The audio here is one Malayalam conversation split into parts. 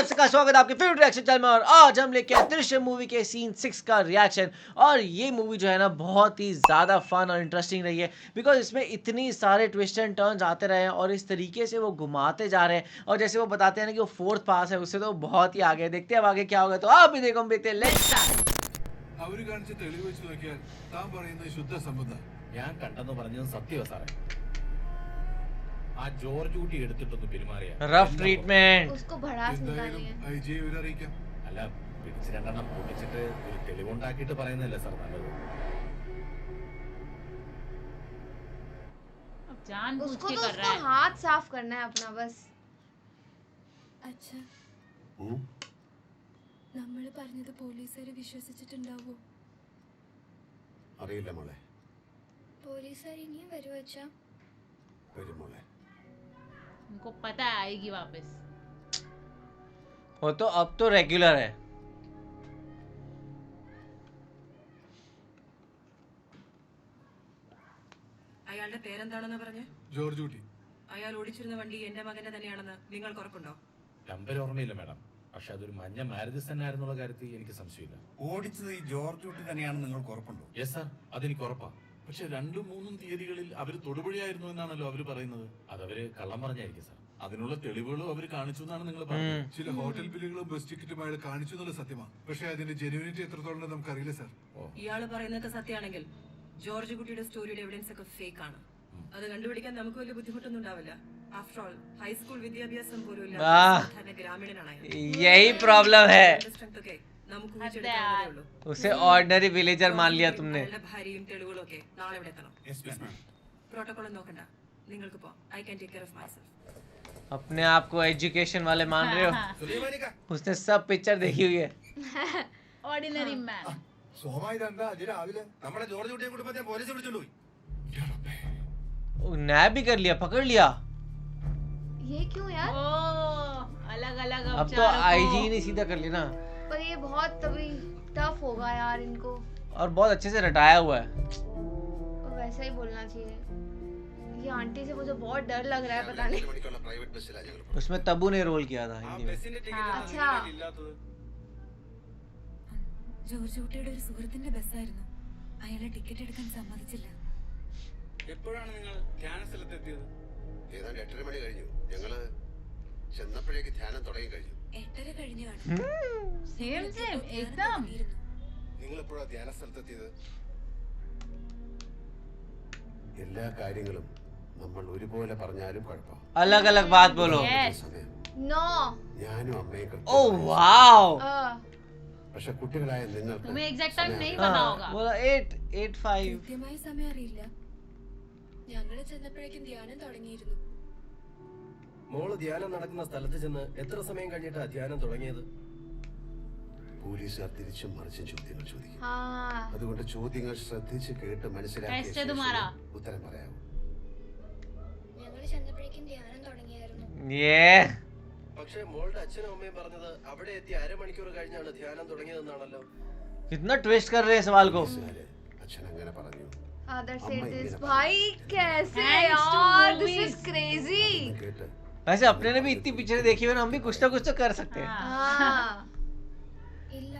दर्शक का स्वागत है आपके फेवरेट रिएक्शन चैनल में। और आज हम लेके आए दृश्यम मूवी के सीन 6 का रिएक्शन। और ये मूवी जो है ना बहुत ही ज़्यादा फन और इंटरेस्टिंग रही है, बिकॉज इसमें इतनी सारे ट्विस्ट एंड टर्न्स आते रहे हैं और इस तरीके से वो घुमाते जा रहे हैं। और जैसे वो बताते हैं ना कि वो 4th पास है, उससे तो बहुत ही आगे। देखते हैं अब आगे क्या होगा, तो आप भी देखो, हम देखते हैं। Let's start. അവർ കാണിച്ച തെളിവ് വെച്ച് നോക്കിയാൽ താൻ പറയുന്നത് ശുദ്ധ സമ്മതം. ഞാൻ കണ്ടെന്ന് പറഞ്ഞത് സത്യമാ സാറേ. ആ ജോർജ് ഊട്ടി എടുത്തിട്ടൊന്ന് പെരുമാറിയ रफ ट्रीटमेंट उसको भड़ास निकालनी है। ഐ ജി ഇവരെ അറിയിക്കാം. അല്ല പിടിച്ച് രണ്ടെണ്ണം പൊട്ടിച്ചിട്ട് ഒരു തെളിവുണ്ടാക്കിയിട്ട് പറയുന്നതല്ലേ സാർ നല്ലത്. अब जानबूझ उसको के तो कर उसको रहा है। हाथ साफ करना है अपना बस। അച്ഛാ നമ്മൾ പറഞ്ഞത് പോലീസുകാർ വിശ്വസിച്ചിട്ടുണ്ടാവോ? അറിയില്ല മോളെ. പോലീസുകാർ ഇനിയും വരുമോ അച്ഛാ? വരും മോളെ. उनको पता है आएगी वापस। वो तो अब तो रेगुलर है। അയാളുടെ പേരെന്താണെന്ന് പറഞ്ഞേ? ജോർജ് ഊട്ടി. അയാൾ ഓടിച്ചിരുന്ന വണ്ടി എന്റെ മകന്റെ തന്നെയാണെന്ന് നിങ്ങൾക്ക് ഉറപ്പുണ്ടോ? നമ്പർ ഓർമ്മയില്ല മാഡം, പക്ഷെ അതൊരു മഞ്ഞ മാരുതിസ് തന്നെ ആയിരുന്നുള്ള കാര്യത്തിൽ എനിക്ക് സംശയമില്ല. ഓടിച്ചത് ഈ ജോർജ് ഊട്ടി തന്നെയാണെന്ന് നിങ്ങൾക്ക് ഉറപ്പുണ്ടോ? യെസ് സാർ, അതെനിക്ക് ഉറപ്പാ. പക്ഷെ 2-3 തീയതികളിൽ അവർ തൊടുപുഴയായിരുന്നു എന്നാണല്ലോ അവര് പറയുന്നത്. അതവര് കള്ളം പറഞ്ഞായിരിക്കും സാർ. അതിനുള്ള തെളിവുകളും അവർ കാണിച്ചു എന്നാണ് നിങ്ങൾ പറഞ്ഞത്. ചില ഹോട്ടൽ ബില്ലുകളും ബസ് ടിക്കറ്റും അയാൾ കാണിച്ചു എന്നുള്ള സത്യമാണ്. പക്ഷെ അതിന്റെ ജെന്യൂനിറ്റി എത്രത്തോളം നമുക്കറിയില്ല സാർ. ഇയാള് പറയുന്നതൊക്കെ സത്യമാണെങ്കിൽ ജോർജ് കുട്ടിയുടെ സ്റ്റോറിയുടെ എവിഡൻസ് ഒക്കെ ഫേക്ക് ആണ്. അത് കണ്ടുപിടിക്കാൻ നമുക്ക് വലിയ ബുദ്ധിമുട്ടൊന്നും ഉണ്ടാവില്ല. ആഫ്റ്റർ ഓൾ ഹൈസ്കൂൾ വിദ്യാഭ്യാസം പോലും ഇല്ലാത്ത സാധാരണ ഗ്രാമീണനാണ് അയാൾ. यही प्रॉब्लम है, സ്ട്രെങ്ത് ഒക്കെ നമുക്ക് ഊഹിച്ചെടുക്കാവുന്നതേ ഉള്ളൂ. उसे ऑर्डिनरी विलेजर मान लिया तुमने। അയാളുടെ ഭാര്യയും തെളിവുകളും ഒക്കെ നാളെ ഇവിടെ എത്തണം. പ്രോട്ടോകോൾ നോക്കണ്ട, നിങ്ങൾക്ക് പോ. I can take care of myself. अपने आप को एजुकेशन वाले मान रहे हो? उसने सब पिक्चर देखी हुई है। Ordinary man. സോമാ ഇതെന്താ രാവിലെ നമ്മുടെ ജോർജ് ഊട്ടിയെ കുടുംബത്തെ പോലീസ് വിളിച്ചോണ്ട് പോയി. नैप भी कर लिया, पकड़ लिया। ये क्यों यार? ओ अलग अलग अब तो आईजी ने सीधा कर लिया ना। पर ये बहुत तभी टफ होगा यार इनको। और बहुत अच्छे से रटाया हुआ है। और वैसा ही बोलना चाहिए। ये आंटी से मुझे बहुत डर लग रहा है, पता नहीं। പ്രൈവറ്റ് ബസ്സിലാ ഞങ്ങൾ. उसमें तब्बू ने रोल किया था हिंदी में। अच्छा ജോർജ് ഊട്ടിയുടെ ഒരു സുഹൃത്തിന്റെ ബസ്സായിരുന്നു. അയാളെ ടിക്കറ്റ് എടുക്കാൻ സമ്മതിച്ചില്ല. എപ്പോഴാണ് നിങ്ങൾ ധ്യാന സ്ഥലത്തെത്തിയത്? ഏതാണ്ട് 8:30 മണി കഴിഞ്ഞു. ഞങ്ങള് ചെന്നപ്പോഴേക്ക് ധ്യാനം തുടങ്ങി കഴിഞ്ഞു. 8:30 കഴിഞ്ഞു കാണും. सेम सेम एकदम। നിങ്ങൾ എപ്പോഴാ ധ്യാന സ്ഥലത്തെത്തിയത്? എല്ലാ കാര്യങ്ങളും നമ്മൾ ഒരുപോലെ പറഞ്ഞാലും കുഴപ്പം. अलग अलग बात बोलो। Yes। സമയം नो। ഞാനും അമ്മയും ओ वाओ, പക്ഷെ കുട്ടികളായ നിങ്ങൾക്ക് तुम्हें एग्जैक्ट टाइम नहीं हाँ, पता होगा। बोला 8:85। കൃത്യമായ സമയം അറിയില്ല. ഞങ്ങൾ ചെന്നപ്പോഴേക്കും ധ്യാനം തുടങ്ങിയിരുന്നു. മോള് ധ്യാനം നടക്കുന്ന സ്ഥലത്ത് ചെന്ന് എത്ര സമയം കഴിഞ്ഞിട്ടാ ധ്യാനം തുടങ്ങിയത്? പോലീസുകാർ തിരിച്ചും മറിച്ചും ചോദ്യങ്ങൾ ചോദിക്കും. हाँ അതുകൊണ്ട് ചോദ്യങ്ങൾ ശ്രദ്ധിച്ച് കേട്ട് മനസ്സിലാക്കിയ कैसे ശേഷം तुम्हारा? ഉത്തരം പറയാവൂ. ഞങ്ങൾ ചെന്നപ്പോഴേക്കും ധ്യാനം തുടങ്ങിയായിരുന്നു. ये പക്ഷേ മോളുടെ അച്ഛനും അമ്മയും പറഞ്ഞത് അവിടെ എത്തി അരമണിക്കൂർ കഴിഞ്ഞാണ് ധ്യാനം തുടങ്ങിയതെന്നാണല്ലോ. कितना ट्विस्ट कर रहे हैं सवाल को। പോലീസുകാര് അച്ഛൻ അങ്ങനെ പറഞ്ഞു. फादर सेड अम्मा दिस। इतने भाई कैसे Thanks to यार, दिस movies। Is crazy. എന്ന് കേട്ട് वैसे अपने ने भी इतनी पिक्चर देखी हुई, हम भी कुछ ना कुछ तो कर सकते हैं। हाँ ഇല്ല,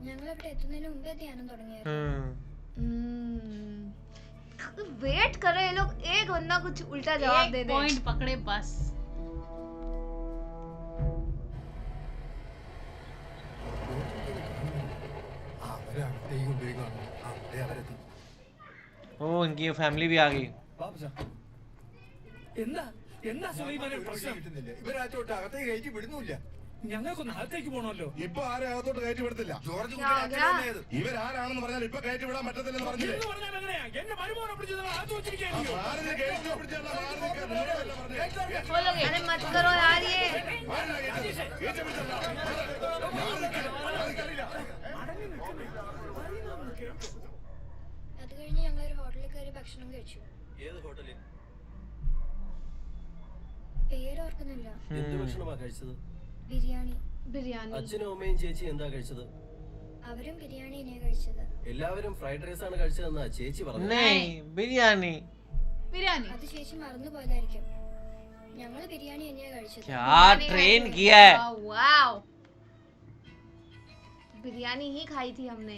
ഞങ്ങൾ അവിടെ എത്തുന്നതിന് മുമ്പേ ധ്യാനം തുടങ്ങിയായിരുന്നു. वेट कर रहे हैं ये लोग, एक बंदा कुछ उल्टा जवाब दे एक दे। पॉइंट पकड़े बस। അവരെ അകത്തേക്ക് കൊണ്ടുപോയി കാണും. അവരെത്തി. ओ इनकी फैमिली भी आ गई। ഇവരകത്തോട്ട് അകത്തേക്ക് കയറ്റി വിടുന്നില്ല. ഞങ്ങൾക്കൊന്ന് അകത്തേക്ക് പോണല്ലോ. ഇപ്പൊ ആരും അകത്തോട്ട് കയറ്റി വിടത്തില്ല. ജോർജ് क्या हो गया? ഇവരാരാണെന്ന് പറഞ്ഞാൽ ഇപ്പൊ കയറ്റി വിടാൻ പറ്റത്തില്ലെന്ന് പറഞ്ഞില്ലേ? എന്ന് പറഞ്ഞാൽ എങ്ങനെയാ? എന്റെ മരുമോനെ പിടിച്ച് നിങ്ങൾ അകത്ത് വെച്ചിരിക്കുകയായിരിക്കും. മാറി നിന്ന് കയറ്റി പിടിച്ചുള്ള മാറി നിൽക്കാൻ നിങ്ങളോടല്ല പറഞ്ഞേ. बोलोगे अरे मत करो यार ये। മാറി നിന്ന് കയറ്റി പിടിച്ചല്ല. അത് കഴിഞ്ഞ് ഞങ്ങൾ ഒരു ഹോട്ടലിൽ കയറി ഭക്ഷണം കഴിച്ചു. ഏത് ഹോട്ടലിൽ? പേര് ഓർക്കുന്നില്ല. എന്ത് ഭക്ഷണമാ കഴിച്ചത്? ബിരിയാണി. बिरयानी। അച്ഛനും അമ്മയും ചേച്ചി എന്താ കഴിച്ചത്? അവരും ബിരിയാണി തന്നെയാ കഴിച്ചത്. എല്ലാവരും ഫ്രൈഡ് റൈസ് ആണ് കഴിച്ചതെന്നാ ചേച്ചി പറഞ്ഞു. नहीं, बिरयानी। बिरयानी। അത് ചേച്ചി മറന്നു പോയതായിരിക്കും. ഞങ്ങള് ബിരിയാണി തന്നെയാ കഴിച്ചത്. क्या ट्रेन किया है. वाओ, बिरयानी ही खाई थी हमने.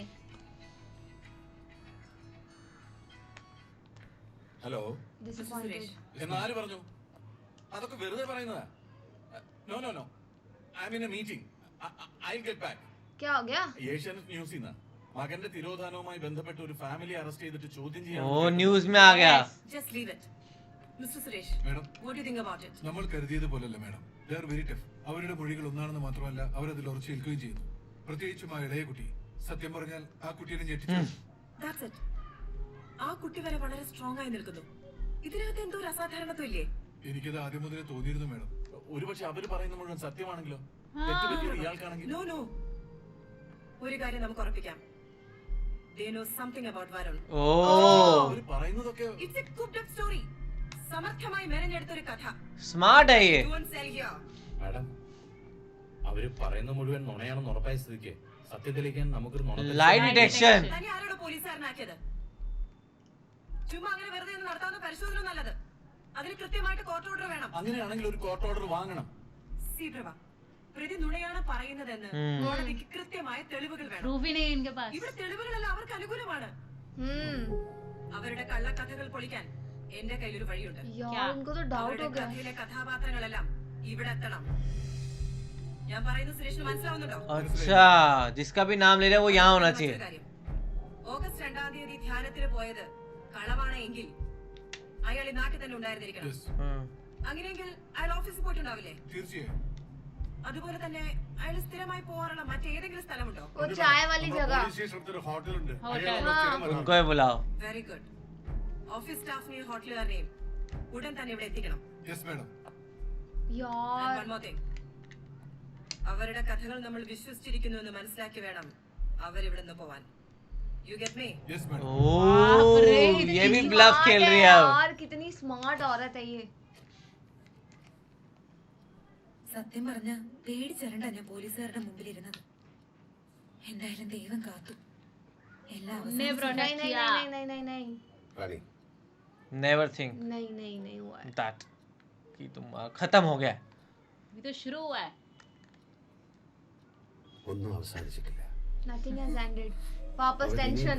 Hello, Disappointed. എന്നാര് പറഞ്ഞു? അതൊക്കെ വെറുതെ പറയുന്നതാ. No no no, I am in a meeting. I will get back. क्या हो गया? ഏഷ്യാനെറ്റ് ന്യൂസിൽ നിന്ന് മകന്റെ തിരോധാനവുമായി ബന്ധപ്പെട്ട് ഒരു ഫാമിലി അറസ്റ്റ് ചെയ്തിട്ട് ചോദ്യം ओ न्यूज में आ गया. Just leave it. Mr. Suresh, madam, what do you think about it? നമ്മൾ കരുതിയത് പോലല്ല madam. They are very tough. അവരുടെ മൊഴികൾ ഒന്നാണെന്ന് മാത്രമല്ല, അവരതിൽ ഉറച്ചു നിൽക്കുകയും ചെയ്യുന്നു. പ്രത്യേകിച്ചും ആ ഇളയ കുട്ടി. സത്യം പറഞ്ഞാൽ ആ കുട്ടിയെ ഞെട്ടിച്ചു. That's it. ആ കുട്ടി വരെ വളരെ സ്ട്രോങ് ആയി നിൽക്കുന്നു. ഇതിനകത്ത് എന്തോ ഒരു അസാധാരണത്വം ഇല്ലേ? എനിക്കത് ആദ്യം മുതലേ തോന്നിയിരുന്നു മാഡം. ഒരുപക്ഷെ അവര് പറയുന്ന മുഴുവൻ സത്യമാണെങ്കിലോ? തെറ്റുപറ്റിയത് ഇയാൾക്കാണെങ്കിൽ? No, no. ഒരു കാര്യം നമുക്ക് ഉറപ്പിക്കാം. They know something about Varun. ओ അവര് പറയുന്നതൊക്കെ It's a cooked up story. സമർത്ഥമായി മെനഞ്ഞെടുത്ത ഒരു കഥ. स्मार्ट है ये. Don't sell here. മാഡം, അവര് പറയുന്ന മുഴുവൻ നുണയാണെന്ന് ഉറപ്പായ സ്ഥിതിക്ക് സത്യത്തിലേക്ക് നമുക്കൊരു നുണ लाइट डिटेक्शन. തന്നെ ആരോട് പോലീസുകാരനാക്കിയത്? ചുമ്മാ അങ്ങനെ വെറുതെ ഒന്ന് നടത്താവുന്ന പരിശോധന നല്ലത്. അതിന് കൃത്യമായിട്ട് കോർട്ട് ഓർഡർ വേണം. അങ്ങനെയാണെങ്കിൽ ഒരു കോർട്ട് ഓർഡർ വാങ്ങണം. സി പ്രഭ, പ്രതി നുണയാണ് പറയുന്നതെന്ന് കോടതിക്ക് കൃത്യമായ തെളിവുകൾ വേണം. प्रूफ ही नहीं इनके पास. ഇവിടെ തെളിവുകളെല്ലാം അവർക്ക് അനുകൂലമാണ്. അവരുടെ കള്ളക്കഥകൾ പൊളിക്കാൻ എന്റെ കയ്യിലൊരു വഴിയുണ്ട്. यार इनको तो डाउट അവരുടെ हो गया. കഥയിലെ കഥാപാത്രങ്ങളെല്ലാം ഇവിടെ എത്തണം. ഞാൻ പറയുന്നത് സുരേഷിന് മനസ്സിലാവുന്നുണ്ടോ? अच्छा, जिसका भी नाम ले रहे हैं वो यहाँ होना चाहिए. മറ്റൊരു കാര്യം. ഓഗസ്റ്റ് 2-ാം തീയതി ധ്യാനത്തിന് പോയത് കളവാണ് എങ്കിൽ അയാൾ ഈ നാട്ടിൽ തന്നെ ഉണ്ടായിരുന്നിരിക്കണം. Yes, അങ്ങനെയെങ്കിൽ അയാൾ ഓഫീസിൽ പോയിട്ടുണ്ടാവില്ലേ? തീർച്ചയായും. അതുപോലെ തന്നെ അയാൾ സ്ഥിരമായി പോകാറുള്ള മറ്റേതെങ്കിലും സ്ഥലമുണ്ടോ? वो चाय वाली നമ്മുടെ जगह. പോലീസ് സ്റ്റേഷനിൽ ഒരു ഹോട്ടലുണ്ട്. ഹോട്ടൽ. അയാൾ അവിടെ സ്ഥിരം വരാറുണ്ട്. उनको ही बुलाओ. Very good. ഓഫീസ് സ്റ്റാഫിനെയും ഹോട്ടലുകാരനെയും ഉടൻ തന്നെ ഇവിടെ എത്തിക്കണം. Yes, madam. And यार one more thing. അവരുടെ കഥകൾ നമ്മൾ വിശ്വസിച്ചിരിക്കുന്നു എന്ന് മനസ്സിലാക്കി വേണം അവരിവിടെ നിന്ന് പോവാൻ. You get me? Yes, madam. ओ ये भी ब्लफ खेल रही है अब. यार कितनी स्मार्ट औरत है ये. സത്യം പറഞ്ഞ പേടിച്ചരണ്ട ഞാൻ പോലീസുകാരുടെ മുമ്പിലിരുന്നത്. എന്തായാലും ദൈവം കാത്തു. എല്ലാം उनने नहीं प्रोटेक्ट नहीं किया. नहीं नहीं नहीं नहीं റാണി, नेवर थिंक नहीं नहीं नहीं हुआ है. दैट कि तुम खत्म हो गया. अभी तो शुरू हुआ है. ഒന്നും അവസാനിച്ചിട്ടില്ല. Nothing has ended. वापस टेंशन.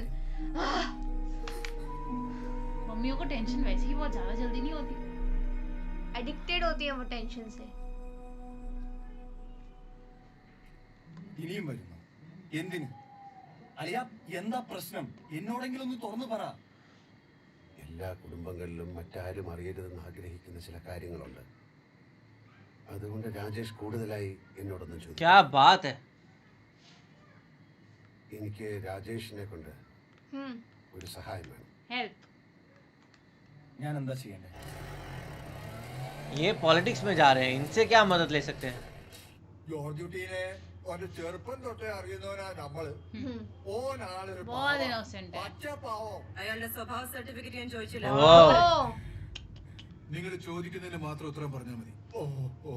मम्मियों को टेंशन वैसे ही बहुत ज्यादा जल्दी नहीं होती. एडिक्टेड होती है वो टेंशन से. ഇനിയും വരുന്നു. എന്തിന്? അലിയ, എന്താ പ്രശ്നം? എന്നോടെങ്കിലും ഒന്ന് തുറന്നു പറ. എല്ലാ കുടുംബങ്ങളിലും മറ്റാരും അറിയരുതെന്ന് ആഗ്രഹിക്കുന്ന ചില കാര്യങ്ങളുണ്ട്. അതുകൊണ്ട് രാജേഷ് കൂടുതലായി എന്നോടൊന്നും ചോദിക്കും. क्या बात है. എനിക്ക് രാജേഷിനെ കൊണ്ട് ഒരു സഹായം വേണം. हेल्प. ഞാൻ എന്താ ചെയ്യണ്ടേ? ये पॉलिटिक्स में जा रहे हैं, इनसे क्या मदद ले सकते हैं. ജോർജ് കുട്ടീനെ ഒരു ചെറുപ്പം തൊട്ടേ അറിയുന്നവനാ നമ്മള്. ഓനാളൊരു बहुत इनोसेंट है. പച്ചപ്പാവം. അയാളുടെ സ്വഭാവ സർട്ടിഫിക്കറ്റ് ഞാൻ ചോദിച്ചില്ല. ओ നിങ്ങൾ ചോദിക്കുന്നതിന് മാത്രം ഉത്തരം പറഞ്ഞാൽ മതി. ഓ ഓ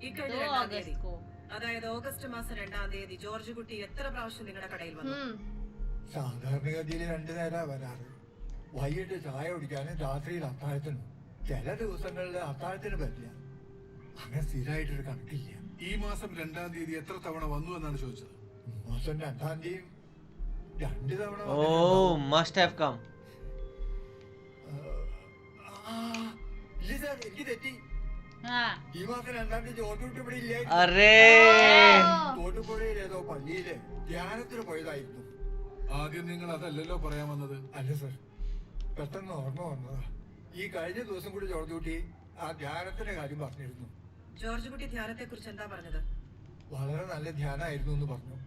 ഇക്കഴിഞ്ഞ 2 2-ാം തീയതി, अगस्त को. അതായത് ഓഗസ്റ്റ് മാസം 2-ാം തീയതി ജോർജ് കുട്ടി എത്ര പ്രാവശ്യം നിങ്ങളുടെ കടയിൽ വന്നു? സാധാരണഗതിയിൽ 2 നേരാ വരാറ്. വൈകിട്ട് ചായ കുടിക്കാനും രാത്രിയിൽ അത്താഴത്തിനും. ചില ദിവസങ്ങളിൽ അത്താഴത്തിന് പറ്റില്ല. അങ്ങനെ സ്ഥിരമായിട്ടൊരു കണക്കില്ല. ഈ മാസം 2-ാം തീയതി എത്ര തവണ വന്നു എന്നാണ് ചോദിച്ചത്. മാസം 2-ാം തീയതി 2 തവണ ओ मस्ट हैव कम. ഇല്ല സാർ, എനിക്ക് തെറ്റി. हाँ. ഈ മാസം 2-ാം തീയതി ജോർജ് കുട്ടി ഇവിടെ ഇല്ല. अरे തോട്ടുപുഴയിൽ ഏതോ പള്ളിയിലെ ധ്യാനത്തിന് പോയതായിരുന്നു. ആദ്യം നിങ്ങൾ അതല്ലല്ലോ പറയാൻ വന്നത്. അല്ല സർ, പെട്ടെന്ന് ഓർമ്മ വന്നതാ. ഈ കഴിഞ്ഞ ദിവസം കൂടി ജോർജ് കുട്ടി ആ ധ്യാനത്തിന്റെ കാര്യം പറഞ്ഞിരുന്നു. ജോർജ് കുട്ടി ധ്യാനത്തെ കുറിച്ച് എന്താ പറഞ്ഞത്? വളരെ നല്ല ധ്യാനമായിരുന്നു എന്ന് പറഞ്ഞു.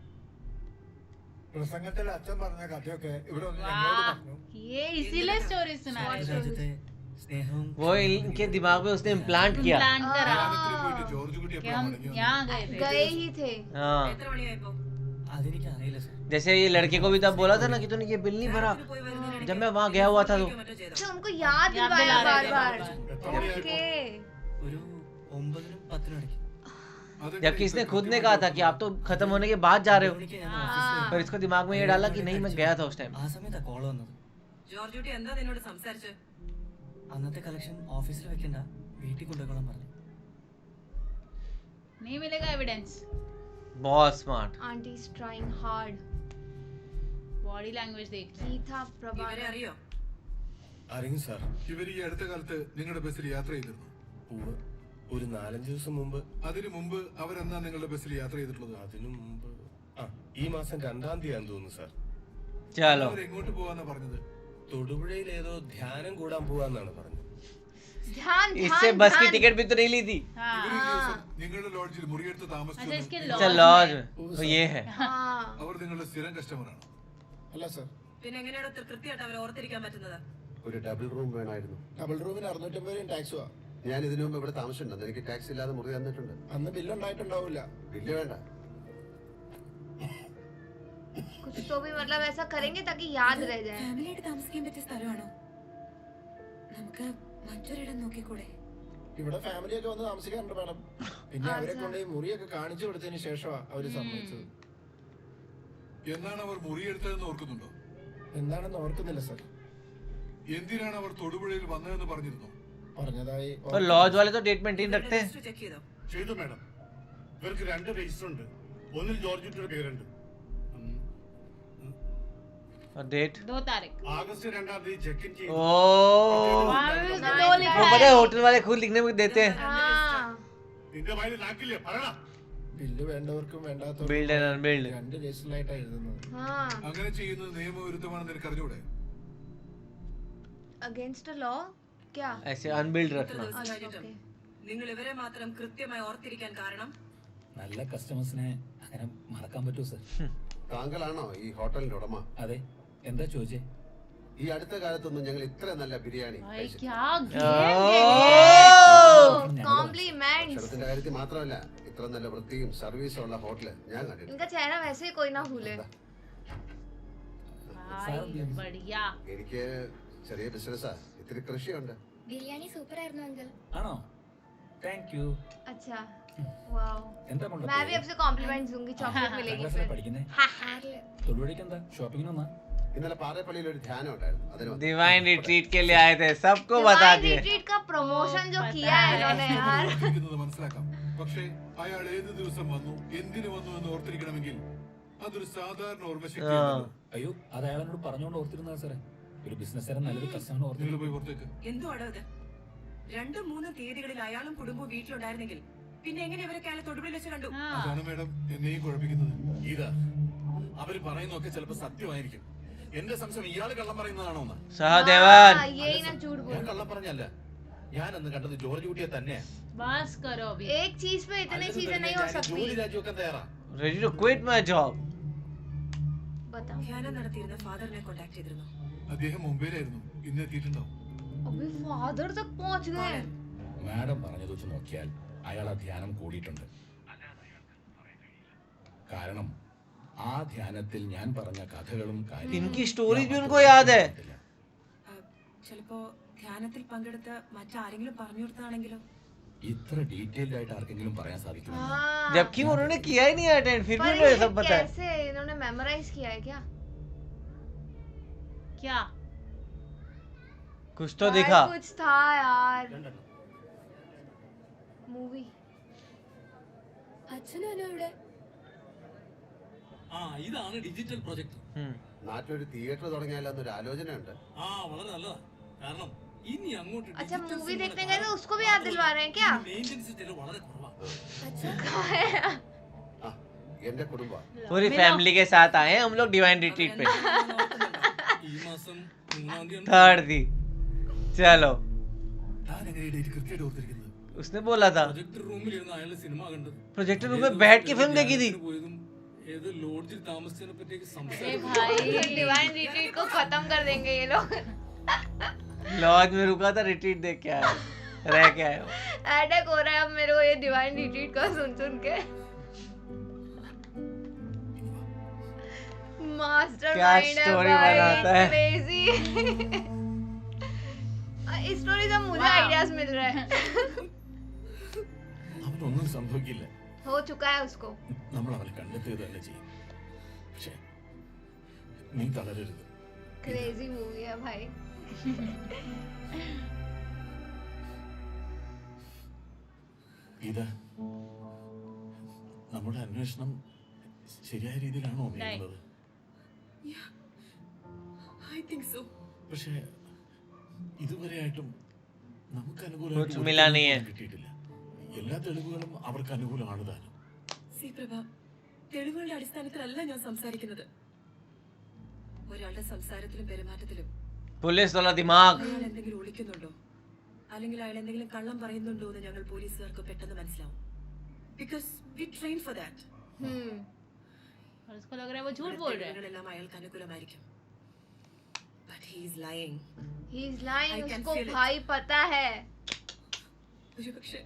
പ്രസംഗത്തിൽ അച്ഛൻ പറഞ്ഞ കഥയൊക്കെ ഇവിടെ ഒന്ന് ഞങ്ങളോട് वाह, പറഞ്ഞു. ये इसीलिए स्टोरी सुना रहे थे. वो इनके दिमाग में उसने इम्प्लांट किया. प्लान करा ധ്യാനത്തിന് പോയിട്ട് ജോർജ് കുട്ടി कि എപ്പോഴാണ് हम മടങ്ങി വന്നത്? यहाँ गए थे. गए ही थे. हाँ, എത്ര മണിയായപ്പോ? जैसे ये लड़के को भी तब बोला था ना कि तूने ये बिल नहीं भरा. ധ്യാനത്തിന് പോയി വരുന്നതിനിടയ്ക്ക് जब मैं वहाँ गया हुआ था तो മറ്റോ ചെയ്തോ? अच्छा उनको याद याद दिलाया दिला बार रहे थे बार. बार-बार. ओके. അതെങ്ങനെ जबकि इसने ഇപ്പൊ खुद ने कहा था कि आप तो खत्म होने के बाद जा रहे हो. हाँ. पर इसको दिमाग में ये डाला कि नहीं मैं गया था उस टाइम. ജോർജ് കുട്ടി എന്താ നിന്നോട് സംസാരിച്ചത്? അന്നത്തെ കളക്ഷൻ ഓഫീസിൽ വെക്കണ്ട, വീട്ടിൽ കൊണ്ടുപോകണം പറഞ്ഞു. नहीं मिलेगा एविडेंस. बहुत smart. Auntie is trying hard. Body language देख रहे हैं. Geetha Prabha. ഇവരെ അറിയോ? അറിയും സാർ. ഇവർ ഈ അടുത്ത കാലത്ത് നിങ്ങളുടെ ബസ്സിൽ യാത്ര ചെയ്തിരുന്നു? ഒരു 4-5 ദിവസം മുമ്പ്. അതിനു മുമ്പ് അവരെന്നാ നിങ്ങളുടെ ബസ്സിൽ യാത്ര ചെയ്തിട്ടുള്ളത്? അതിനു മുമ്പ് ഈ മാസം 2-ാം തീയതി തോന്നുന്നു സാർ. चलो. അവർ എങ്ങോട്ട് പോവാന്നാ പറഞ്ഞത്? തൊടുപുഴയിൽ ഏതോ ധ്യാനം കൂടാൻ പോവാന്നാണ് പറഞ്ഞത്. ध्यान इससे बस की टिकट भी तो नहीं ली थी. ഇവര് ഈ ദിവസം നിങ്ങളുടെ ലോഡ്ജിൽ മുറിയെടുത്ത് अच्छा താമസിച്ചു. इसके अच्छा लॉज लॉज तो ये है. हाँ. അവർ നിങ്ങളുടെ സ്ഥിരം കസ്റ്റമറാണ്? അല്ല സർ, പിന്നെ എങ്ങനെയാണ് കൃത്യമായിട്ട് അവരെ ഓർത്തിരിക്കാൻ പറ്റുന്നത്? ഒരു ഡബിൾ റൂം വേണമായിരുന്നു. ഡബിൾ റൂമിന് 650 ടാക്സുവാ. ഞാൻ ഇതിനു മുമ്പ് ഇവിടെ താമസിച്ചിട്ടുണ്ട്. എനിക്ക് ടാക്സ് ഇല്ലാതെ മുറി തന്നിട്ടുണ്ട്. അന്ന് ബില്ലുണ്ടായിട്ടുണ്ടാവില്ല. ബില്ല് വേണ്ട. कुछ तो भी मतलब ऐसा करेंगे ताकि याद रह जाए. ഫാമിലിയായിട്ട് താമസിക്കാൻ പറ്റിയ സ്ഥലമാണോ? നമുക്ക് മറ്റൊരിടം നോക്കിക്കൂടെ? ഇവിടെ ഫാമിലിയൊക്കെ വന്ന് താമസിക്കാറുണ്ട് മാഡം. പിന്നെ അവരെ കൊണ്ട് ഈ മുറിയൊക്കെ കാണിച്ചു കൊടുത്തതിന് ശേഷമാ അവര് സമ്മതിച്ചത്. എന്നാണ് അവർ മുറിയെടുത്തതെന്ന് ഓർക്കുന്നുണ്ടോ? എന്താണെന്ന് ഓർക്കുന്നില്ല സർ. എന്തിനാണ് അവർ തൊടുപുഴയിൽ വന്നതെന്ന് പറഞ്ഞിരുന്നു? പറഞ്ഞതായി तो लॉज वाले तो डेट मेंटेन रखते हैं. ചെക്ക് ചെയ്തോ? ചെയ്തു മാഡം. ഇവർക്ക് 2 രജിസ്റ്റർ ഉണ്ട്. ഒന്നിൽ ജോർജ് കുട്ടിയുടെ പേരുണ്ട്. और डेट 2 तारीख. ആഗസ്റ്റ് 2-ാം തീയതി ചെക്ക് ഇൻ ചെയ്തു. ओ वहाँ पे उसने 2 वो लिखा पता है. है होटल वाले खुद लिखने में देते हैं. हाँ. നിന്റെ വായിൽ നാക്കില്ലേ പറയടാ. ബില്ല് വേണ്ടവർക്കും വേണ്ടാത്തവർക്കും Build and unbuild. 2 രജിസ്റ്ററിലായിട്ടാണ് എഴുതുന്നത്. हाँ. അങ്ങനെ ചെയ്യുന്നത് നിയമവിരുദ്ധമാണെന്ന് നിനക്ക് അറിഞ്ഞൂടെ? Against the law? क्या? ऐसे अनबिल्ड ഇത്ര रखना. ദിവസം കഴിഞ്ഞിട്ടും നിങ്ങൾ ഇവരെ മാത്രം കൃത്യമായി ഓർത്തിരിക്കാൻ കാരണം? നല്ല കസ്റ്റമേഴ്സിനെ അങ്ങനെ മറക്കാൻ പറ്റുമോ സർ? താങ്കളാണോ ഈ ഹോട്ടലിന്റെ ഉടമ? അതെ. എന്താ ചോദിച്ചേ? ഈ അടുത്ത കാലത്തൊന്നും ഞങ്ങൾ ഇത്ര നല്ല ബിരിയാണി भाई കഴിച്ചിട്ടില്ല. क्या Oh. Compliments. ഭക്ഷണത്തിന്റെ കാര്യത്തിൽ മാത്രമല്ല, ഇത്ര നല്ല വൃത്തിയും സർവീസും ഉള്ള ഹോട്ടല് ഞാൻ കണ്ടിട്ടില്ല. इनका चेहरा वैसे ही कोई ना भूले. भाई बढ़िया. എനിക്ക് ചെറിയ ബിസിനസ്സാ, ഇത്തിരി കൃഷിയുണ്ട്. बिरयानी सुपर आയിരുന്നു अंकल. ആണോ? Thank you. अच्छा. वाओ. എന്താ മോളുടെ मैं भी പേര്? आपसे कॉम्प्लीमेंट्स दूंगी, चॉकलेट मिलेगी ക്ലാസ്സിലാ फिर. പഠിക്കുന്നേ? हाँ. തൊടുപുഴയ്ക്ക് എന്താ ഷോപ്പിങ്ങിന് വന്നാ? ഇന്നലെ പാറേപ്പള്ളിയിൽ ഒരു ധ്യാനം ഉണ്ടായിരുന്നു. അതിന് വന്നു. डिवाइन रिट्रीट के लिए आए थे. सबको बता डिवाइन दिए. रिट्रीट का प्रमोशन जो किया है इन्होंने यार. ഓർത്തിരിക്കുന്നത് മനസ്സിലാക്കാം. പക്ഷേ അയാൾ ഏത് ദിവസം വന്നു, എന്തിനു വന്നു എന്ന് ഓർത്തിരിക്കണമെങ്കിൽ അതൊരു സാധാരണ ഓർമ്മശക്തിയല്ലല്ലോ. അയ്യോ, അത് അയാളോട് പറഞ്ഞുകൊണ്ട് ഓർത്തിരുന്നാ സാറേ. ഒരു ബിസിനസ്സുകാരൻ നല്ലൊരു കസ്റ്റമർ നിങ്ങൾ ഓർത്തിരുന്നു. പോയി പുറത്തേക്ക്. എന്തുവാടോ ഇത്? 2-3 തീയതികളിൽ അയാളും കുടുംബവും വീട്ടിലുണ്ടായിരുന്നെങ്കിൽ പിന്നെ എങ്ങനെ ഇവരൊക്കെ അയാളെ തൊടുപുഴയിൽ വെച്ച് കണ്ടു? അതാണ് മേഡം എന്നെയും കുഴപ്പിക്കുന്നത്. ഇതാ അവര് പറയുന്നതൊക്കെ ചിലപ്പോ സത്യമായിരിക്കും. എന്റെ സംശയം ഇയാള് കള്ളം പറയുന്നതാണോ എന്ന്. सहदेवन. हाँ, यही ना झूठ ഞാൻ बोल. കള്ളം പറഞ്ഞല്ല. ഞാൻ അന്ന് കണ്ടത് ജോർജ് കുട്ടിയെ തന്നെയാ. बस करो अभी. एक चीज पे इतनी അല്ലെന്ന് चीजें തന്നെ नहीं हो ഞാൻ ഈ ജോലി सकती. രാജിവെക്കാൻ തയ്യാറാ. Ready to quit my job. बताओ. ധ്യാനം നടത്തിയിരുന്ന ഫാദറിനെ കോണ്ടാക്ട് ചെയ്തിരുന്നു. അദ്ദേഹം മുംബൈയിലായിരുന്നു. ഇന്ന് എത്തിയിട്ടുണ്ടാവും. अभी फादर तक पहुंच गए. മാഡം പറഞ്ഞത് വെച്ച് നോക്കിയാൽ അയാൾ ആ ധ്യാനം കൂടിയിട്ടുണ്ട്. കാരണം ആ ധ്യാനത്തിൽ ഞാൻ പറഞ്ഞ കഥകളും इनकी स्टोरी भी उनको याद है. ചിലപ്പോ ധ്യാനത്തിൽ പങ്കെടുത്ത മറ്റാരെങ്കിലും പറഞ്ഞു കൊടുത്താണെങ്കിലോ? ഇത്ര ഡീറ്റെയിൽഡ് ആയിട്ട് ആർക്കെങ്കിലും പറയാൻ സാധിക്കുമോ? हाँ. जबकि उन्होंने किया ही नहीं अटेंड, फिर भी पर उन्हें ये सब पता है. कैसे इन्होंने मेमोराइज किया है क्या? क्या? कुछ तो यार, दिखा. कुछ था यार. मूवी. അച്ഛനാണോ ഇവിടെ? ആ ഇതാണ് ഡിജിറ്റൽ പ്രൊജക്ട്. നാട്ടിലൊരു തിയേറ്റർ തുടങ്ങിയാലോ എന്നൊരു ആലോചനയുണ്ട്. ആ വളരെ നല്ലതാ. കാരണം ഇനി അങ്ങോട്ട് अच्छा मूवी देखने गए तो उसको भी याद दिलवा रहे हैं क्या? മെയിൻ്റെനൻസ് ചെലവ് വളരെ കുറവാ. ആ എന്റെ കുടുംബം पूरी फैमिली के साथ आए हैं हम लोग डिवाइन रिट्रीट पे. ഈ മാസം 3-ാം തീയതി थर्ड थी. चलो. താൻ എങ്ങനെ ഈ ഡേറ്റ് കൃത്യമായിട്ട് ഓർത്തിരിക്കുന്നത്? उसने बोला था. പ്രൊജക്ടർ റൂമിലിരുന്ന് അയാളുടെ സിനിമ കണ്ടത്. प्रोजेक्टर रूम में बैठ के फिल्म देखी थी. പോയതും ഏത് ലോഡ്ജിൽ താമസിച്ചതിനെ പറ്റിയൊക്കെ ए സംസാരിച്ചു. भाई डिवाइन रिट्रीट को खत्म कर देंगे ये लोग. लॉज में रुका था, रिट्रीट देख के आया, रह के आया. अटैक हो रहा है अब मेरे को ये डिवाइन रिट्रीट का सुन के. मास्टर क्या माइंड है story बनाता है. क्रेजी. इस स्टोरी से मुझे आइडियाज मिल रहे हैं. അവനൊന്നും സംഭവിക്കില്ല. हो चुका है उसको. നമ്മൾ അവനെ കണ്ടെത്തുക തന്നെ ചെയ്യും. പക്ഷേ നീ തളരരുത്. क्रेजी मूवी है भाई. ഇത് നമ്മുടെ അന്വേഷണം ശരിയായ രീതിയിലാണോ നീങ്ങുന്നത്? I think so. പക്ഷേ ഇതുവരെയായിട്ടും നമുക്ക് कुछ അനുകൂലമായിട്ട് मिला ഒരു नहीं है. തെളിവും കിട്ടിയിട്ടില്ല. എല്ലാ തെളിവുകളും അവർക്ക് അനുകൂലമാണ് താനും. സി പ്രഭ, തെളിവുകളുടെ അടിസ്ഥാനത്തിലല്ല ഞാൻ സംസാരിക്കുന്നത്. ഒരാളുടെ സംസാരത്തിലും പെരുമാറ്റത്തിലും पुलिस वाला दिमाग. അയാൾ എന്തെങ്കിലും ഒളിക്കുന്നുണ്ടോ അല്ലെങ്കിൽ അയാൾ എന്തെങ്കിലും കള്ളം പറയുന്നുണ്ടോ എന്ന് ഞങ്ങൾ പോലീസുകാർക്ക് പെട്ടെന്ന് മനസ്സിലാവും. Because we train for that. और उसको लग रहा है वो झूठ बोल रहा है. തെളിവുകളെല്ലാം അയാൾക്ക് അനുകൂലമായിരിക്കും. But he is lying. He is lying. I can उसको feel it. भाई पता है. ഒരുപക്ഷെ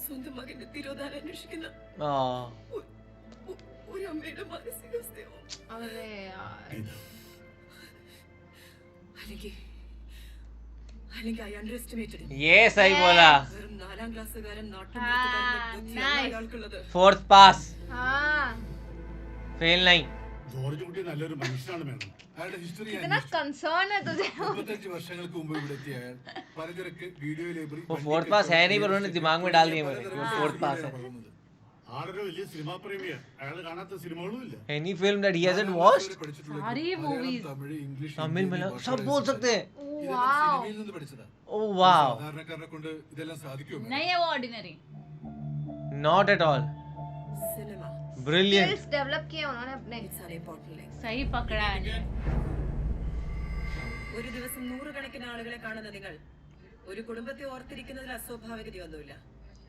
സ്വന്തം മകന്റെ തിരോധാനം അന്വേഷിക്കുന്ന हाँ. ഒരു അമ്മയുടെ മാനസികാവസ്ഥയോ अरे यार. അല്ലെങ്കിൽ I underestimated him. ये सही बोला. വെറും 4ാം ക്ലാസ്സുകാരൻ nice. നാട്ടുകാരൻ 4th पास. हाँ. फेल नहीं. ജോർജ് കുട്ടി നല്ലൊരു മനുഷ്യനാണ് മേഡം. അയാളുടെ ഹിസ്റ്ററി कितना कंसर्न है तुझे. 35 വർഷങ്ങൾക്ക് മുമ്പ് ഇവിടെ എത്തിയ അയാൾ പലചരക്ക് വീഡിയോ ലൈബ്രറി वो 4th पास है नहीं पर उन्होंने दिमाग में डाल दिया मेरे कि वो 4th पास है. ആളൊരു വലിയ സിനിമാ പ്രേമിയാണ്. അയാൾ കാണാത്ത സിനിമകളും ഇല്ല. Any film that he hasn't watched. सारी movies. തമിഴ് ഇംഗ്ലീഷ് तमिल मलयालम सब बोल सकते हैं. സിനിമയിൽ നിന്ന് പഠിച്ചതാ. Oh wow. സാധാരണക്കാരനെ കൊണ്ട് ഇതെല്ലാം സാധിക്കുമോ? नहीं है वो ordinary. Not at all. Cinema Brilliant. Skills develop किए उन्होंने अपने. It's an important link. सही पकड़ा है. ഒരു ദിവസം നൂറുകണക്കിന് ആളുകളെ കാണുന്ന നിങ്ങൾ ഒരു കുടുംബത്തെ ഓർത്തിരിക്കുന്നതിൽ അസ്വാഭാവികതയൊന്നുമില്ല.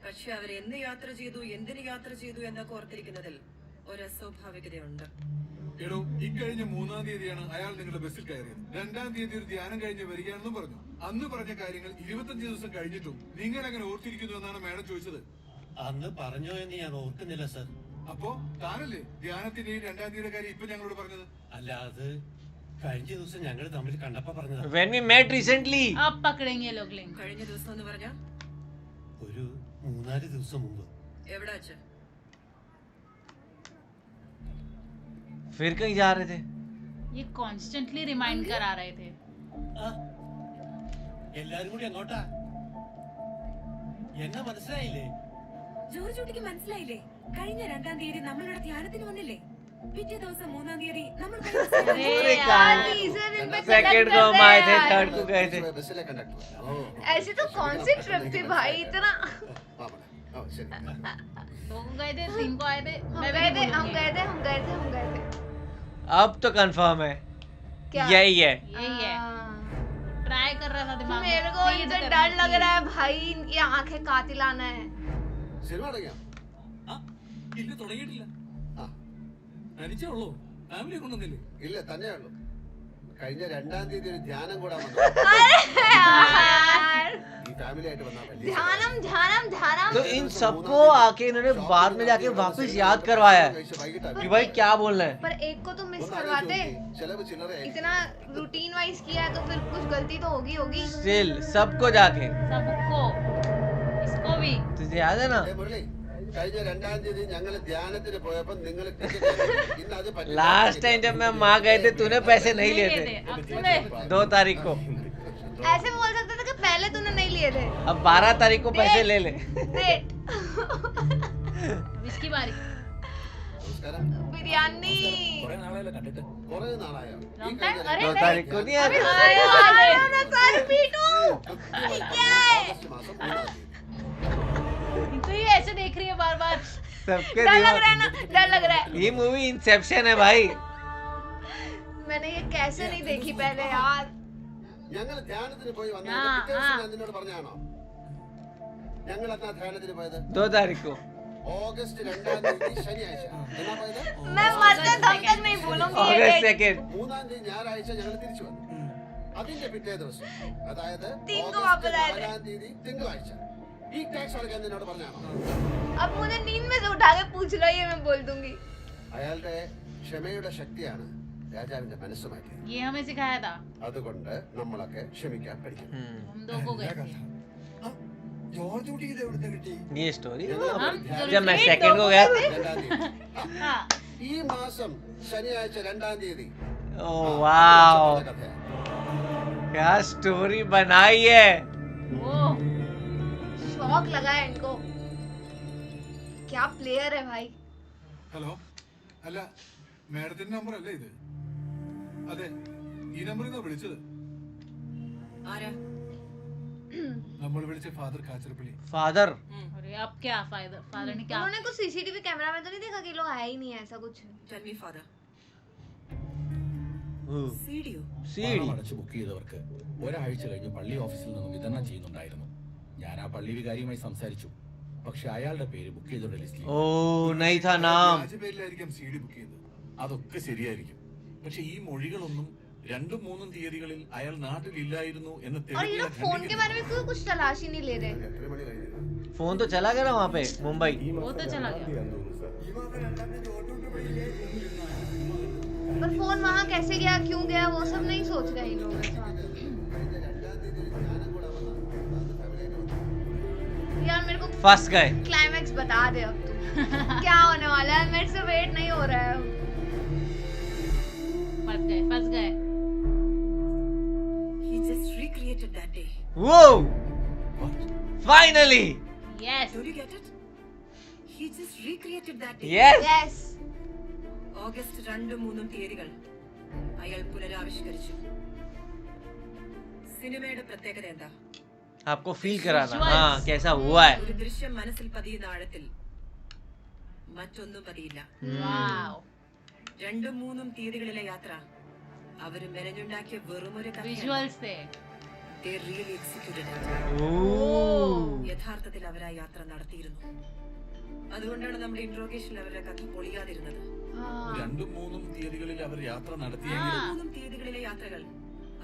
പക്ഷെ അവർ എന്ന് യാത്ര ചെയ്തു, എന്തിന് യാത്ര ചെയ്തു എന്നൊക്കെ ഓർത്തിരിക്കുന്നതിൽ ഒരു അസ്വാഭാവികതയുണ്ട്. എടോ, ഇക്കഴിഞ്ഞ 3-ാം തീയതിയാണ് അയാൾ നിങ്ങളുടെ ബസ്സിൽ കയറിയത്. 2-ാം തീയതി ഒരു ധ്യാനം കഴിഞ്ഞ് വരികയാണെന്നും പറഞ്ഞു. അന്ന് പറഞ്ഞ കാര്യങ്ങൾ 25 ദിവസം കഴിഞ്ഞിട്ടും നിങ്ങൾ എങ്ങനെ ഓർത്തിരിക്കുന്നു എന്നാണ് മാഡം ചോദിച്ചത്. അന്ന് പറഞ്ഞോ എന്ന് ഞാൻ ഓർക്കുന്നില്ല സർ. അപ്പോ താനല്ലേ ധ്യാനത്തിന്റെ 2-ാം തീയതിയുടെ കാര്യം ഇപ്പൊ ഞങ്ങളോട് പറഞ്ഞത്? അല്ല, അത് കഴിഞ്ഞ ദിവസം ഞങ്ങൾ തമ്മിൽ കണ്ടപ്പോ പറഞ്ഞത്. When we met recently. अब पकड़ेंगे लोग लिंक. കഴിഞ്ഞ ദിവസം എന്ന് പറഞ്ഞാ ഒരു 3-4 ദിവസം മുമ്പ്. എവിടെ വെച്ച്? फिर कहीं जा रहे थे. ये कॉन्स्टेंटली रिमाइंड करा रहे थे. ആ, എല്ലാരും കൂടി എങ്ങോട്ടാ? എന്നെ മനസ്സിലായില്ലേ? ജോർജ് കുട്ടിക്ക് മനസ്സിലായില്ലേ? കഴിഞ്ഞ 2-ാം തീയതി നമ്മളിവിടെ ധ്യാനത്തിന് വന്നില്ലേ? പിറ്റേ ദിവസം 3-ാം തീയതി നമ്മൾ अरे यार. सेकंड को हम आए थे, थर्ड को गए थे. ബസ്സിലെ കണ്ടക്ടർ. ऐसी तो कौन सी ट्रिप थी भाई इतना. ശരി. 2 को गए थे, 3 को आए थे. हम मैं भी गए थे, नहीं हम भूलूंगी. गए थे, हम गए थे, हम गए थे. अब तो कंफर्म है. क्या? यही है. यही है. हाँ. ट्राई कर रहा था दिमाग में. मेरे को Feed इतना करने डर लग की. रहा है भाई. ये आंखें कातिलाना है. സിനിമ തുടങ്ങിയോ? ഇല്ല, തുടങ്ങിയിട്ടില്ല. ആ, തനിച്ചേ ഉള്ളൂ. ഫാമിലി കൊണ്ടൊന്നില്ലേ? ഇല്ല, തന്നെയുള്ളൂ. കഴിഞ്ഞ 2-ാം തീയതി ഒരു ധ്യാനം കൂടാൻ വന്നു. यार. ഈ ഫാമിലി ആയിട്ട് വന്നാൽ വലിയ ध्यानम ध्यानम ध्यानम. तो इन सबको आके इन्होंने बाद में जाके वापस याद करवाया है कि भाई क्या बोलना है. पर एक को तो मिस करवाते. ചെലവ് ചില്ലറയായി. इतना रूटीन वाइज किया है तो फिर कुछ गलती तो होगी होगी. स्टिल सबको जाके. सबको. इसको भी. तुझे याद है ना. മുരളി, കഴിഞ്ഞ 2-ാം തീയതി ഞങ്ങൾ ധ്യാനത്തിന് പോയപ്പോ നിങ്ങൾ ഇന്ന് അത് പറ്റില്ല. लास्ट टाइम जब मैं माँ गए थे तूने पैसे नहीं लिए थे. अब सुने. 2 तारीख को. ऐसे बोल सकते थे कि पहले तूने नहीं लिए थे. अब 12 तारीख को पैसे ले ले. Wait. अब इसकी बारी. നമസ്കാരം. बिरयानी. കുറെ നാളായല്ലോ കണ്ടിട്ട്. കുറേ നാളായോ? ഈ Long കഴിഞ്ഞ time? अरे 2 तारीख को नहीं अरे आते. सर पीटू. क्या है? ഓഗസ്റ്റ് മാസം 3-ാം തീയതി. तो ये ऐसे देख रही है बार बार. सबके डर लग दिमाग. रहा है ना. डर लग रहा है. ये मूवी इंसेप्शन है भाई. मैंने ये कैसे नहीं देखी पहले यार. ഞങ്ങൾ ധ്യാനത്തിന് പോയി വന്നത് ആ, പിറ്റേ ദിവസം ആ. ഞാൻ നിന്നോട് പറഞ്ഞാണോ? ഞങ്ങൾ എന്നാ ധ്യാനത്തിന് പോയത്? 2 तारीख को. ഓഗസ്റ്റ് 2-ാം തീയതി ശനിയാഴ്ച. എന്നാ പോയത്? मैं मरते दम तक नहीं भूलूंगी ये अगस्त डेट. 2nd. 3-ാം തീയതി ഞായറാഴ്ച ഞങ്ങൾ തിരിച്ചു വന്നു. അതിന്റെ പിറ്റേ ദിവസം, അതായത് तीन को ഓഗസ്റ്റ് वापस आए थे. 4-ാം തീയതി തിങ്കളാഴ്ച. ഈ ടാക്സ് അടയ്ക്കാൻ നിന്നോട് പറഞ്ഞാണോ? अब मुझे नींद में से उठा के पूछ लो ये मैं बोल दूंगी. അയാളുടെ ക്ഷമയുടെ ശക്തിയാണ് രാജാവിന്റെ മനസ്സ് മാറ്റിയത്. ये हमें सिखाया था. അതുകൊണ്ട് നമ്മളൊക്കെ ക്ഷമിക്കാൻ പഠിക്കണം. हम 2 को गए थे. ജോർജ് കുട്ടിക്ക് ഇത് എവിടുന്ന് കിട്ടി? ये स्टोरी. ഞങ്ങൾ हम जब मैं जरूर 2nd को गया था. 2-ാം തീയതി. हाँ. ഈ മാസം ശനിയാഴ്ച 2-ാം തീയതി. Oh wow. കഥയാണ്. क्या स्टोरी बनाई है. वो शौक लगा है इनको. क्या प्लेयर है भाई. ഹലോ, അല്ല മാഡത്തിന്റെ നമ്പർ അല്ലേ ഇത്? അതെ, ഈ നമ്പറിൽ നിന്നാ വിളിച്ചത്. ആരാ? നമ്മൾ വിളിച്ച ഫാദർ കാച്ചിറപ്പള്ളി. फादर अरे अब क्या फायदा, फादर ने क्या उन्होंने कुछ सीसीटीवी कैमरा में तो नहीं देखा कि लोग आए ही नहीं है ऐसा कुछ? Tell me, father. ओ, CDO. सीडी പണം അടച്ച് ബുക്ക് ചെയ്തവർക്ക് ഒരാഴ്ച കഴിഞ്ഞ് പള്ളി ഓഫീസിൽ നിന്നും വിതരണം ചെയ്യുന്നുണ്ടായിരുന്നു. ഞാൻ ആ പള്ളി വികാരിയുമായി സംസാരിച്ചു. പക്ഷെ അയാളുടെ പേര് ബുക്ക് ചെയ്തവരുടെ ലിസ്റ്റിൽ ओ नहीं था नाम. രാജപേരിലായിരിക്കും CD ബുക്ക് ചെയ്തത്. അതൊക്കെ ശരിയായിരിക്കും. പക്ഷെ ഈ മൊഴികളൊന്നും 2-3 തീയതികളിൽ അയാൾ നാട്ടിലില്ലായിരുന്നു എന്ന് और ये लोग फोन के बारे में क्यों कुछ तलाश ही नहीं ले रहे? എത്ര മണി കഴിഞ്ഞു? फोन तो चला गया ना वहाँ पे मुंबई. वो तो चला गया. ഈ മാസം 2-ാം തീയതി ജോർജ് കുട്ടി പിടിയില്ലേ? पर फोन वहाँ कैसे गया, क्यों गया, वो सब नहीं सोच रहे हैं लोग इस बात पे। കഴിഞ്ഞ 2-ാം തീയതി ഒരു ധ്യാനം കൂടെ വന്നതാണ്. അത് ഫാമിലിയായിട്ട് വന്നു. यार मेरे को फंस गए. क्लाइमैक्स बता दे अब तू. क्या होने वाला है, मेरे से वेट नहीं हो रहा है. फंस गए. He just recreated that day. वो finally. Yes. Don't you get it? He just recreated that day. Yes. Yes. August 2-3 തീയതികൾ അയാൾ പുനരാവിഷ്കരിച്ചു. സിനിമയുടെ പ്രത്യേകത എന്താ? आपको फील कराना, हाँ कैसा हुआ है. ഒരു ദൃശ്യം മനസ്സിൽ പതിയുന്ന ആഴത്തിൽ മറ്റൊന്നും പതിയില്ല. Wow. 2-3 തീയതികളിലെ യാത്ര അവര് മെനഞ്ഞുണ്ടാക്കിയ വെറുമൊരു Visuals थे. They really executed it. ओ യഥാർത്ഥത്തിൽ അവർ ആ യാത്ര നടത്തിയിരുന്നു. അതുകൊണ്ടാണ് നമ്മുടെ ഇൻട്രോഗേഷനിൽ അവരുടെ കഥ പൊളിയാതിരുന്നത്. 2-3 തീയതികളിൽ അവർ യാത്ര നടത്തിയെങ്കിലും 2-3 തീയതികളിലെ യാത്രകൾ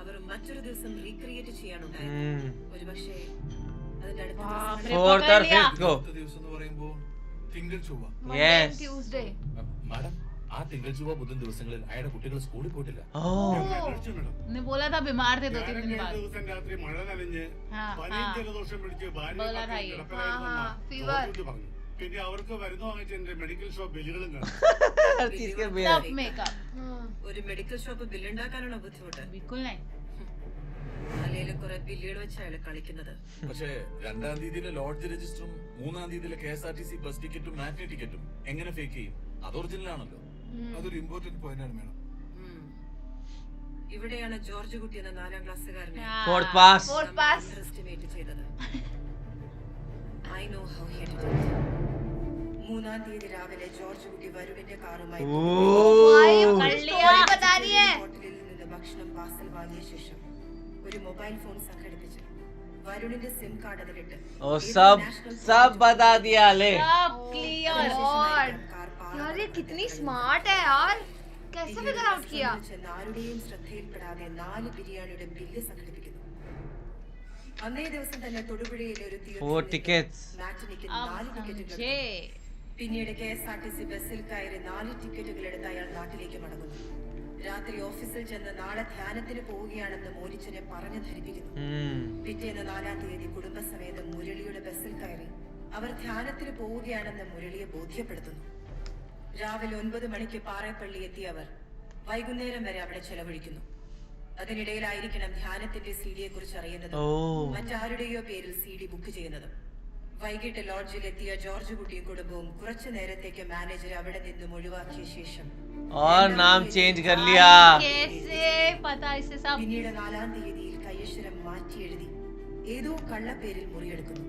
അവർ മറ്റൊരു ദിവസം റീക്രിയേറ്റ് ചെയ്യാനുണ്ടായിരുന്നു. ഒരുപക്ഷേ അതിന്റെ അടുത്ത ദിവസം फोर्थ और फिफ्थ को. അടുത്ത ദിവസം എന്ന് പറയുമ്പോ തിങ്കൾ ചൊവ്വ. Monday Yes. and Tuesday. Madam, ആ തിങ്കൾ ചൊവ്വ ബുധൻ ദിവസങ്ങളിൽ അയാളുടെ കുട്ടികൾ സ്കൂളിൽ പോയിട്ടില്ല. ओ ने बोला था बीमार थे 2-3 दिन बाद. ദിവസം രാത്രി മഴ നനഞ്ഞ് हाँ പനിയും हाँ. ജലദോഷം പിടിച്ച് बोला था ये. हाँ फीवर. പറഞ്ഞു. പിന്നെ അവർക്ക് മരുന്ന് വാങ്ങിച്ച് എന്റെ മെഡിക്കൽ ഷോപ്പ് ബില്ലുകളും കാണും. हर चीज के बिल. सब मेकअप. ഒരു മെഡിക്കൽ ഷോപ്പ് ബില്ലുണ്ടാക്കാനാണോ ബുദ്ധിമുട്ട്? बिल्कुल नहीं. അല്ലെങ്കിൽ കുറെ ബില്ലുകൾ വെച്ച് അയാൾ കളിക്കുന്നത്. പക്ഷേ 2-ാം തീയതിയിലെ ലോഡ്ജ് രജിസ്റ്ററും 3-ാം തീയതിയിലെ KSRTC ബസ് ടിക്കറ്റും മാറ്റിനി ടിക്കറ്റും എങ്ങനെ ഫേക്ക് ചെയ്യും? അത് ഒറിജിനൽ ആണല്ലോ. അതൊരു ഇമ്പോർട്ടന്റ് പോയിന്റ് ആണ് മേഡം. ഉം. ഇവിടെയാണ് ജോർജ് കുട്ടി എന്ന 4-ാം ക്ലാസ്സുകാരനെ हाँ. फोर्थ पास. Fourth pass. അണ്ടർഎസ്റ്റിമേറ്റ് ചെയ്തത്. I know how he did it. 3-ാം തീയതി രാവിലെ ജോർജ് കുട്ടി വരുണിന്റെ കാറുമായി भाई ओ अपनी स्टोरी बता रही है. ഹോട്ടലിൽ നിന്ന് ഭക്ഷണം പാർസൽ വാങ്ങിയ ശേഷം ഒരു മൊബൈൽ ഫോൺ സംഘടിപ്പിച്ച് വരുണിന്റെ സിം കാർഡ് അതിലിട്ട് ओ सब बता दिया ले. सब क्लियर. God. यार ये कितनी स्मार्ट है यार, कैसे फिगर आउट किया? ആരുടെയും ശ്രദ്ധയിൽപ്പെടാതെ 4 ബിരിയാണിയുടെ ബില്ല് സംഘടിപ്പിക്കുന്നു. അന്നേ ദിവസം തന്നെ തൊടുപുഴയിലെ ഒരു Four tickets. മാറ്റിനിക്ക് अब 4 ടിക്കറ്റുകൾ. समझे. പിന്നീട് KSRTC ബസ്സിൽ കയറി 4 ടിക്കറ്റുകൾ എടുത്ത് അയാൾ നാട്ടിലേക്ക് മടങ്ങുന്നു. രാത്രി ഓഫീസിൽ ചെന്ന് നാളെ ധ്യാനത്തിന് പോവുകയാണെന്ന് മോനിച്ചനെ പറഞ്ഞു ധരിപ്പിക്കുന്നു. പിറ്റേന്ന് 4-ാം തീയതി കുടുംബസമേതം മുരളിയുടെ ബസ്സിൽ കയറി അവർ ധ്യാനത്തിന് പോവുകയാണെന്ന് മുരളിയെ ബോധ്യപ്പെടുത്തുന്നു. രാവിലെ 9 മണിക്ക് പാറേപ്പള്ളി എത്തിയ അവർ വൈകുന്നേരം വരെ അവിടെ ചെലവഴിക്കുന്നു. അതിനിടയിലായിരിക്കണം ധ്യാനത്തിന്റെ CD കുറിച്ച് അറിയുന്നത്, ओ മറ്റാരുടെയോ പേരിൽ CD ബുക്ക് ചെയ്യുന്നത്. വൈകിട്ട് ലോഡ്ജിൽ എത്തിയ ജോർജ് കുട്ടിയും കുടുംബവും കുറച്ചു നേരത്തേക്ക് മാനേജർ അവിടെ നിന്നും ഒഴിവാക്കിയ ശേഷം और नाम चेंज कर लिया. कैसे पता इसे सब. പിന്നീട് 4-ാം തീയതിയിൽ കയ്യക്ഷരം മാറ്റി എഴുതി ഏതോ കള്ളപ്പേരിൽ മുറിയെടുക്കുന്നു.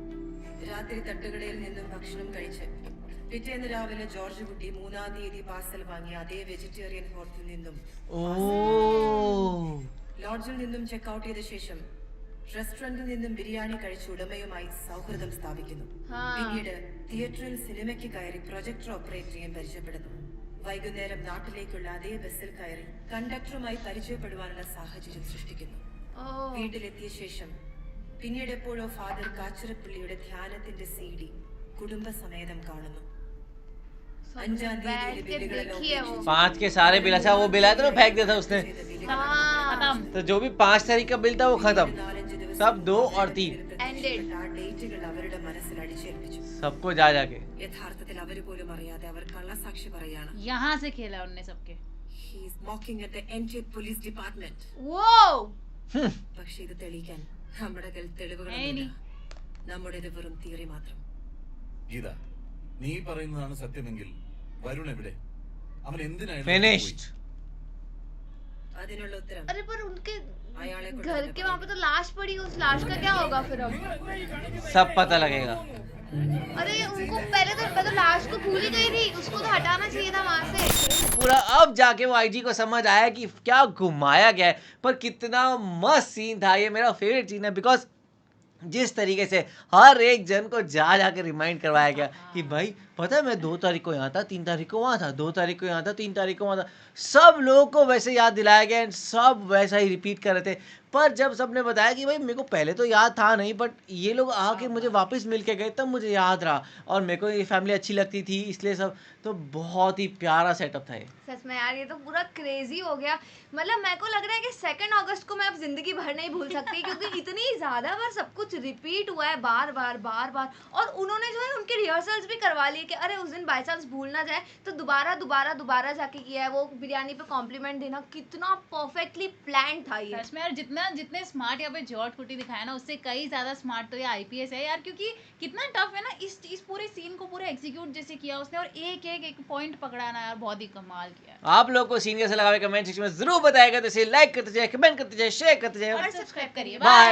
രാത്രി തട്ടുകടയിൽ നിന്നും ഭക്ഷണം കഴിച്ച് പിറ്റേന്ന് രാവിലെ ജോർജ് കുട്ടി 3-ാം തീയതി പാർസൽ വാങ്ങിയ അതേ വെജിറ്റേറിയൻ ഹോട്ടലിൽ നിന്നും ओ ലോഡ്ജിൽ നിന്നും ചെക്ക് ഔട്ട് ചെയ്ത ശേഷം റെസ്റ്റോറന്റിൽ നിന്നും ബിരിയാണി കഴിച്ച് ഉടമയുമായി സൗഹൃദം സ്ഥാപിക്കുന്നു. പിന്നീട് തിയേറ്ററിൽ സിനിമയ്ക്ക് കയറി പ്രൊജക്ടർ ഓപ്പറേറ്ററെയും പരിചയപ്പെടുന്നു. വൈകുന്നേരം നാട്ടിലേക്കുള്ള അതേ ബസ്സിൽ കയറി കണ്ടക്ടറുമായി പരിചയപ്പെടുവാനുള്ള സാഹചര്യം സൃഷ്ടിക്കുന്നു. വീട്ടിലെത്തിയ ശേഷം പിന്നീട് എപ്പോഴോ ഫാദർ കാച്ചിറപ്പള്ളിയുടെ ധ്യാനത്തിന്റെ CD കുടുംബസമേതം കാണുന്നു. 5-ാം തീയതിയിലെ ബില്ലുകളെല്ലാം 5 के सारे बिल. अच्छा वो बिल आया था ना, फेंक दिया था उसने. खत्म. तो जो भी 5 तारीख का बिल था वो खत्म. सब 2 और 3 ഡേറ്റുകൾ അവരുടെ മനസ്സിൽ അടിച്ചേൽപ്പിച്ചു. सबको जा जाके. യഥാർത്ഥത്തിൽ അവര് പോലും അറിയാതെ അവർ കള്ളസാക്ഷി പറയാണ്. यहाँ से खेला उनने सबके. He is mocking at the entire police department. Wow. പക്ഷേ ഇത് തെളിയിക്കാൻ നമ്മുടെ കയ്യിൽ തെളിവുകളൊന്നുമില്ല. നമ്മുടേത് വെറും തിയറി മാത്രം. ഗീത, നീ പറയുന്നതാണ് സത്യമെങ്കിൽ വരുൺ എവിടെ? അവൻ എന്തിനായിരുന്നു फिनिश्ड। അതിനുള്ള ഉത്തരം अरे पर उनके അയാളെ घर के वहाँ पे तो लाश पड़ी, उस लाश का क्या होगा फिर अब? सब पता लगेगा। अरे उनको पहले तो मैं तो लाश को भूल ही गई थी, उसको तो हटाना चाहिए था वहाँ से। पूरा अब जाके वो आईजी को समझ आया कि क्या घुमाया गया है, पर कितना मस्त सीन था। ये मेरा फेवरेट सीन है बिकॉज जिस तरीके से हर एक जन को जाके रिमाइंड करवाया गया कि भाई पता है मैं 2 तारीख को यहाँ था, 3 तारीख को वहाँ था, 2 तारीख को यहाँ था, 3 तारीख को वहाँ था। सब लोगों को वैसे याद दिलाया गया एंड सब वैसा ही रिपीट कर रहे थे। पर जब सबने बताया कि भाई मेरे को पहले तो याद था नहीं, बट ये लोग आके मुझे वापस मिल के गए तब मुझे याद रहा, और मेरे को ये फैमिली अच्छी लगती थी इसलिए सब। तो बहुत ही प्यारा सेटअप था ये। सच में यार ये तो पूरा क्रेजी हो गया। मतलब मेरे को लग रहा है कि 2 अगस्त को मैं अब जिंदगी भर नहीं भूल सकती, क्योंकि इतनी ज्यादा बार सब कुछ रिपीट हुआ है बार बार। और उन्होंने जो है उनके रिहर्सल्स भी करवा लिए कि अरे उस दिन बाई चांस भूल ना जाए तो दोबारा जाके किया है। वो बिरयानी पे कॉम्प्लीमेंट देना कितना परफेक्टली प्लान था ये। सच में यार, जितने स्मार्ट यहाँ पे जॉर्ज कुटी दिखाया ना, उससे कई ज्यादा स्मार्ट तो ये आईपीएस है यार, क्योंकि कितना टफ है ना इस पूरे सीन को पूरा एग्जीक्यूट जैसे किया उसने, और एक पॉइंट पकड़ाना यार बहुत ही कमाल किया। आप लोग को सीन कैसा लगा कमेंट सेक्शन में जरूर बताएगा। तो इसे लाइक करते जाए, कमेंट करते जाए, शेयर करते जाए और सब्सक्राइब करिए। बाय।